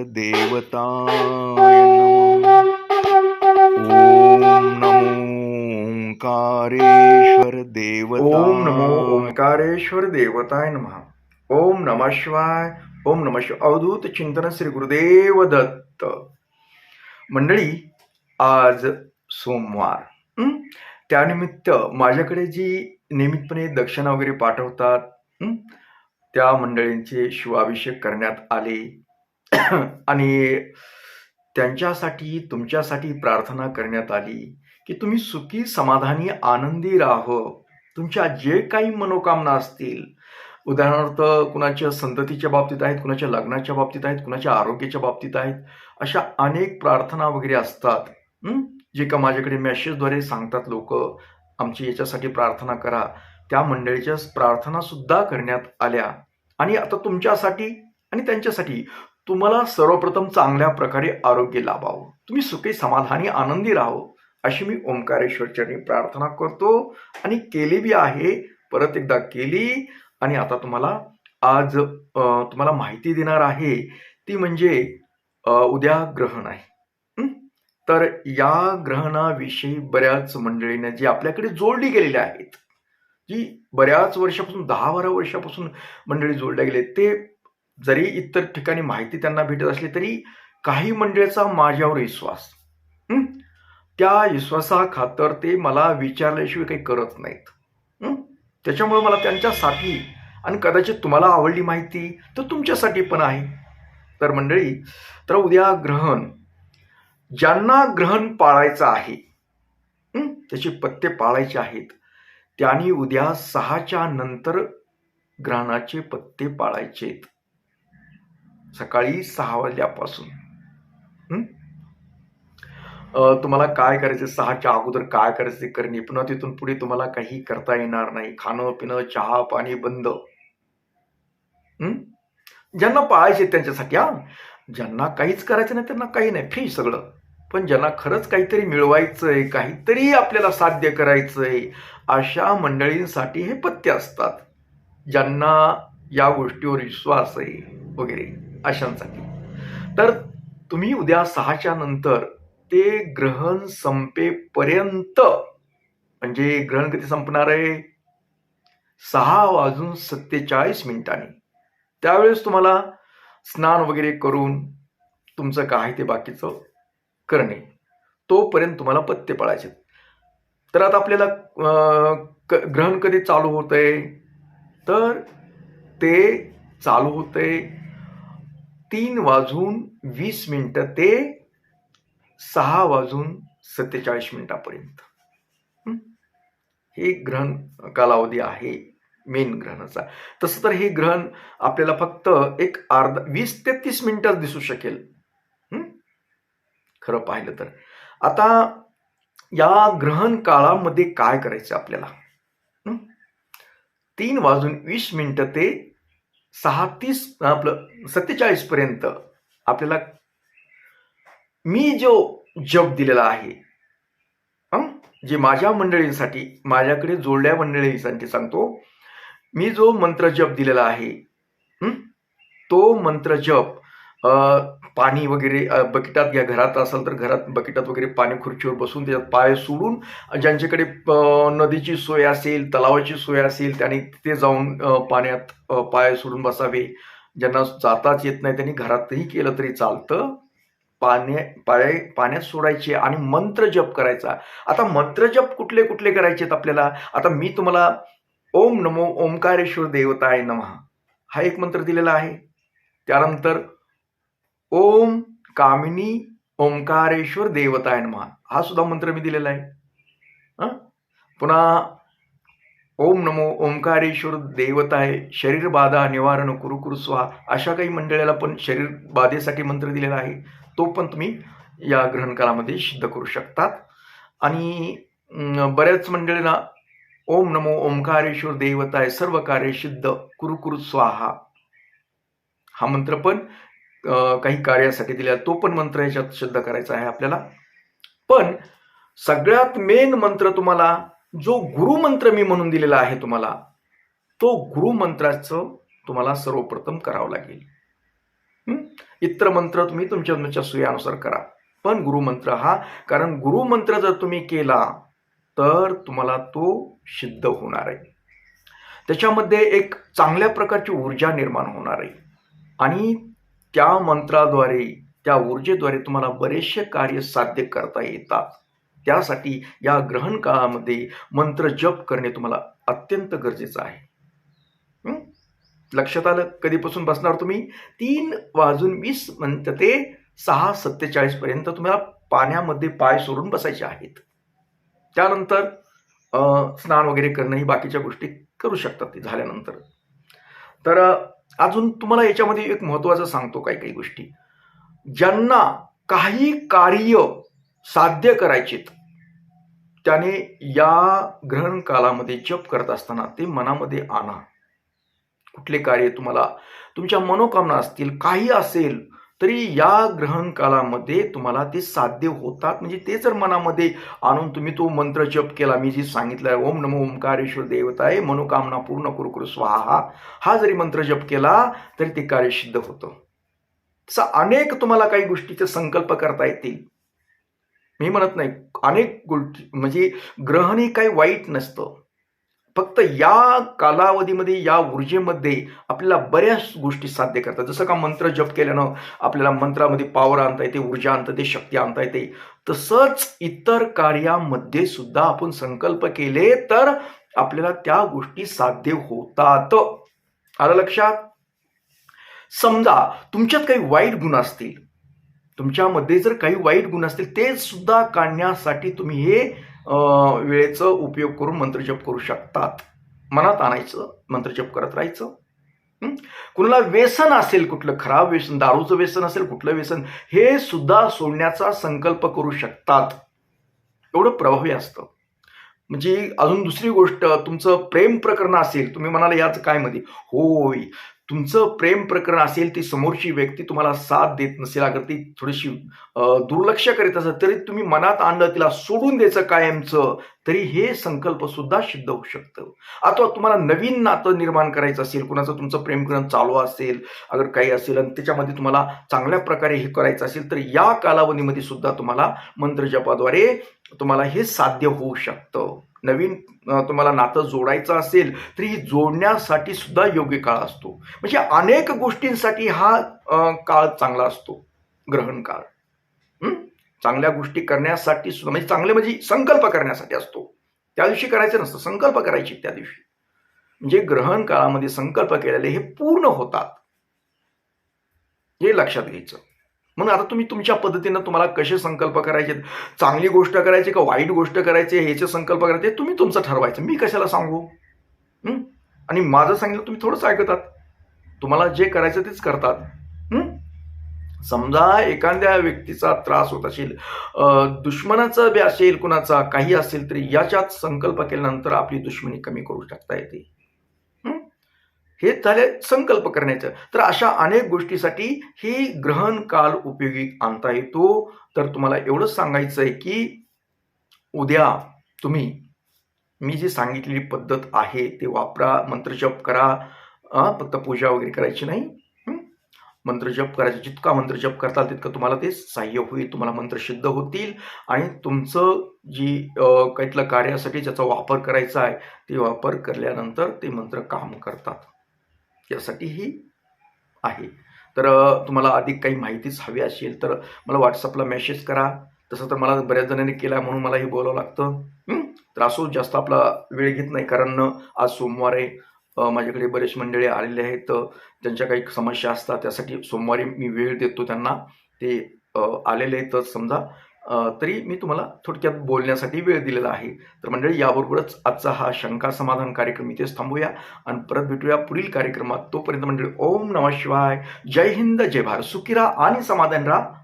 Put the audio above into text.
देवताय नमः. ओम नमो ओंकारेश्वर ओम नमो देवताय. ओंकारेश्वर देवताय नमः. ओम नमः शिवाय. ओम नमः शिवाय. अवधूत चिंतन श्री गुरुदेव दत्त. मंडळी, आज सोमवार. त्यानिमित्त माझ्याकडे जी नियमितपणे दक्षिणा वगैरे पाठवतात त्या मंडळींचे शिवाभिषेक करण्यात आले आणि त्यांच्यासाठी तुमच्यासाठी प्रार्थना करण्यात आली की तुम्ही सुखी समाधानी आनंदी राहो. तुमच्या जे काही मनोकामना असतील, उदाहरणार्थ कुणाच्या संततीच्या बाबतीत आहेत, कुणाच्या लग्नाच्या बाबतीत आहेत, कुणाच्या आरोग्याच्या बाबतीत आहेत, अशा अनेक प्रार्थना वगैरे असतात जे का माझ्याकडे मेसेजद्वारे सांगतात लोक, आमची याच्यासाठी प्रार्थना करा. त्या मंडळीच्या प्रार्थना सुद्धा करण्यात आल्या. आणि आता तुमच्यासाठी आणि त्यांच्यासाठी तुम्हाला सर्वप्रथम चांगल्या प्रकारे आरोग्य लाभावं, तुम्ही सुखी समाधानी आनंदी राहो, अशी मी ओंकारेश्वरचरणी प्रार्थना करतो आणि केली बी आहे. परत एकदा केली. आणि आता आज तुम्हाला माहिती देणार आहे ती म्हणजे उद्या ग्रहण आहे. तर या ग्रहणाविषयी बऱ्याच मंडळींना जी आपल्याकडे जोडली गेलेली आहेत, जी बऱ्याच वर्षापासून 10-12 वर्षापासून मंडळी जोडल्या गेले, ते जरी इतर ठिकाणी माहिती त्यांना भेटत असली तरी काही मंडळीचा माझ्यावर विश्वास, त्या विश्वासाखातर ते मला विचारल्याशिवाय काही करत नाहीत. त्याच्यामुळे मला त्यांच्यासाठी, आणि कदाचित तुम्हाला आवडली माहिती तर तुमच्यासाठी पण आहे. तर मंडळी, तर उद्या ग्रहण, ज्यांना ग्रहण पाळायचं आहे, त्याचे पत्ते पाळायचे आहेत, त्यांनी उद्या 6च्या नंतर ग्रहणाचे पत्ते पाळायचे, सकाळी 6 वाजल्यापासून. तुम्हाला काय करायचं, 6च्या अगोदर काय करायचं ते करणे, पुन्हा तिथून पुढे तुम्हाला काही करता येणार नाही. खाणं पिणं चहा पाणी बंद. ज्यांना पाळायचे त्यांच्यासाठी, ज्यांना काहीच करायचं नाही त्यांना काही नाही, फ्री सगळं. पण ज्यांना खरंच काहीतरी मिळवायचंय, काहीतरी आपल्याला साध्य करायचंय, अशा मंडळींसाठी हे पत्ते असतात. ज्यांना या गोष्टीवर विश्वास आहे वगैरे, अशांसाठी. तर तुम्ही उद्या 6च्या नंतर ते ग्रहण संपेपर्यंत, म्हणजे ग्रहण कधी संपणार आहे, 6:47 त्यावेळेस तुम्हाला स्नान वगैरे करून तुमचं काय ते बाकीचं करणे, तोपर्यंत तुम्हाला पत्ते पाळायचे. तर आता आपल्याला ग्रहण कधी चालू होतंय, तर ते चालू होतंय 3:20 ते 6:47 हे ग्रहण कालावधी आहे मेन ग्रहणाचा. तसं तर हे ग्रहण आपल्याला फक्त एक 20 ते 30 मिनिटात दिसू शकेल खरं पाहिलं तर. आता या ग्रहण काळामध्ये काय करायचं आपल्याला, 3:20 ते 47 पर्यंत आपल्याला मी जो जप दिलेला आहे, जे माझ्या मंडळींसाठी, माझ्याकडे जोडल्या मंडळींसाठी सांगतो, मी जो मंत्र जप दिलेला आहे, तो मंत्र जप पाणी वगैरे बकेटात घ्या. घरात असेल तर घरात बकेटात वगैरे पाणी, खुर्चीवर बसून त्याच्यात पाय सोडून, ज्यांच्याकडे नदीची सोय असेल, तलावाची सोय असेल, त्यांनी तिथे जाऊन पाण्यात पाय सोडून बसावे. ज्यांना जाताच येत नाही त्यांनी घरातही केलं तरी चालतं. पाण्यात सोडायचे आणि मंत्र जप करायचा. आता मंत्र जप कुठले कुठले करायचे आपल्याला, आता मी तुम्हाला ओम नमो ओंकारेश्वर देवताय नमः हा एक मंत्र दिलेला आहे. त्यानंतर ओम कामिनी ओंकारेश्वर देवताय नमः हा सुद्धा मंत्र मी दिलेला आहे. पुन्हा ओम नमो ओंकारेश्वर देवताय शरीर बाधा निवारण कुरु स्वाहा, अशा काही मंडळाला पण शरीर बाधेसाठी मंत्र दिलेला आहे. तो पण तुम्ही या ग्रहण काळामध्ये सिद्ध करू शकतात. आणि बऱ्याच मंडळींना ओम नमो ओंकारेश्वर देवताय सर्व कार्य सिद्ध कुरु स्वाहा हा मंत्र पण काही कार्यासाठी दिला, तो पण मंत्र याच्यात सिद्ध करायचा आहे आपल्याला. पण सगळ्यात मेन मंत्र तुम्हाला, जो गुरुमंत्र मी म्हणून दिलेला आहे तुम्हाला, तो गुरुमंत्राचं तुम्हाला सर्वप्रथम करावं लागेल. इतर मंत्र तुम्ही तुमच्या सोयीनुसार करा, पण गुरुमंत्र हा, कारण गुरुमंत्र जर तुम्ही केला तर तुम्हाला तो सिद्ध होणार आहे. त्याच्यामध्ये एक चांगल्या प्रकारची ऊर्जा निर्माण होणार आहे आणि त्या मंत्राद्वारे, त्या ऊर्जेद्वारे तुम्हाला बरेचसे कार्य साध्य करता येतात. त्यासाठी या ग्रहण काळामध्ये मंत्र जप करणे तुम्हाला अत्यंत गरजेचं आहे. लक्षात आलं? कधीपासून बसणार तुम्ही? 3:20 ते 6:47 पर्यंत तुम्हाला पाण्यामध्ये पाय सोडून बसायचे आहेत. त्यानंतर स्नान वगैरे करणं ही बाकीच्या गोष्टी करू शकतात ते झाल्यानंतर. तर अजून तुम्हाला याच्यामध्ये एक महत्त्वाचं सांगतो काही गोष्टी. ज्यांना काही कार्य साध्य करायचेत त्याने या ग्रहण कालामध्ये जप करत असताना ते मनामध्ये आणा. कुठले कार्य तुम्हाला, तुमच्या मनोकामना असतील, काही असेल तरी या ग्रहण कालामध्ये तुम्हाला ते साध्य होतात. म्हणजे ते जर मनामध्ये आणून तुम्ही तो मंत्र जप केला, मी जी सांगितलं ओम नमो ओंकारेश्वर देवताय मनोकामना पूर्ण कुरु कुरु स्वाहा, हा जरी मंत्र जप केला तरी ते कार्य सिद्ध होतं. तसं अनेक तुम्हाला काही गोष्टीचे संकल्प करता येतील. मी म्हणत नाही, अनेक गोष्टी म्हणजे ग्रहण हे काही वाईट नसतं. फक्त या कालावधीमध्ये, या ऊर्जेमध्ये आपल्याला बऱ्याच गोष्टी साध्य करतात. जसं का मंत्र जप केल्यानं आपल्याला मंत्रामध्ये पॉवर आणता येते, ऊर्जा आणता येते, शक्ती आणता येते. तसंच इतर कार्यामध्ये सुद्धा आपण संकल्प केले तर आपल्याला त्या गोष्टी साध्य होतात. आलं लक्षात? समजा तुमच्यात काही वाईट गुण असतील, तुमच्यामध्ये जर काही वाईट गुण असतील ते सुद्धा काढण्यासाठी तुम्ही हे वेळेचा उपयोग करून मंत्र जप करू शकतात. मनात आणायचं, मंत्र जप करत राहायचं. कुणाला व्यसन असेल, कुठलं खराब व्यसन, दारूचं व्यसन असेल, कुठलं व्यसन, हे सुद्धा सोडण्याचा संकल्प करू शकतात. एवढं प्रभावी असतं. म्हणजे अजून दुसरी गोष्ट, तुमचं प्रेम प्रकरण असेल, तुम्ही म्हणाला याच काय मध्ये, होय तुमचं प्रेम प्रकरण असेल, ती समोरची व्यक्ती तुम्हाला साथ देत नसेल, अगर ती थोडीशी दुर्लक्ष करीत असेल तरी तुम्ही मनात आणलं तिला सोडून द्यायचं कायमचं, तरी हे संकल्प सुद्धा सिद्ध होऊ शकतं. अथवा तुम्हाला नवीन नातं निर्माण करायचं असेल, कुणाचं तुमचं प्रेम करण चालू असेल, अगर काही असेल आणि त्याच्यामध्ये तुम्हाला चांगल्या प्रकारे हे करायचं असेल तर या कालावधीमध्ये सुद्धा तुम्हाला मंत्र जपाद्वारे तुम्हाला हे साध्य होऊ शकतं. नवीन तुम्हाला नातं जोडायचं असेल तरी जोडण्यासाठी सुद्धा योग्य काळ असतो. म्हणजे अनेक गोष्टींसाठी हा काळ चांगला असतो, ग्रहण काळ. चांगल्या गोष्टी करण्यासाठी सुद्धा, म्हणजे चांगले म्हणजे संकल्प करण्यासाठी असतो. त्या दिवशी करायचं नसतं, संकल्प करायचे त्या दिवशी. म्हणजे ग्रहण काळामध्ये संकल्प केलेले हे पूर्ण होतात, हे लक्षात घ्यायचं. मग आता तुम्ही तुमच्या पद्धतीनं तुम्हाला कसे संकल्प करायचे, चांगली गोष्ट करायची का वाईट गोष्ट करायची, ह्याचे संकल्प करायचे तुम्ही तुमचं ठरवायचं. मी कशाला सांगू? आणि माझं सांगितलं तुम्ही थोडंच ऐकतात, तुम्हाला जे करायचं तेच करतात. समजा एखाद्या व्यक्तीचा त्रास होत असेल, दुश्मनाचा बी असेल, कुणाचा काही असेल, तरी याच्यात संकल्प केल्यानंतर आपली दुश्मनी कमी करू शकता येते. हे झाले संकल्प करण्याचं. तर अशा अनेक गोष्टीसाठी ही ग्रहण काल उपयोगी आणता येतो. तर तुम्हाला एवढंच सांगायचं आहे की उद्या तुम्ही मी जी सांगितलेली पद्धत आहे ते वापरा, मंत्रजप करा. फक्त पूजा वगैरे करायची नाही, मंत्रजप करायचं. जितका मंत्रजप करताल तितकं तुम्हाला ते सहाय्य होईल, तुम्हाला मंत्र सिद्ध होतील आणि तुमचं जी काहीतलं कार्यासाठी ज्याचा वापर करायचा आहे ते वापर केल्यानंतर ते मंत्र काम करतात. यासाठी ही आहे. तर तुम्हाला अधिक काही माहितीच हवी असेल तर मला व्हॉट्सअपला मेसेज करा. तसं तर मला बऱ्याच जणांनी केला म्हणून मला हे बोलावं लागतं. तर असो, जास्त आपला वेळ घेत नाही, कारण आज सोमवार आहे. माझ्याकडे बरेच मंडळी आलेले आहेत, त्यांच्या काही समस्या असतात, त्यासाठी सोमवारी मी वेळ देतो त्यांना. ते आलेले आहेत समजा, तरी मी तुम्हाला थोडक्यात बोलण्यासाठी वेळ दिलेला आहे. तर मंडळी, याबरोबरच आजचा हा शंका समाधान कार्यक्रम इथेच थांबूया आणि परत भेटूया पुढील कार्यक्रमात. तोपर्यंत मंडळी, ओम नमः शिवाय, जय हिंद, जय भारत, सुखी राहा आणि समाधान राहा.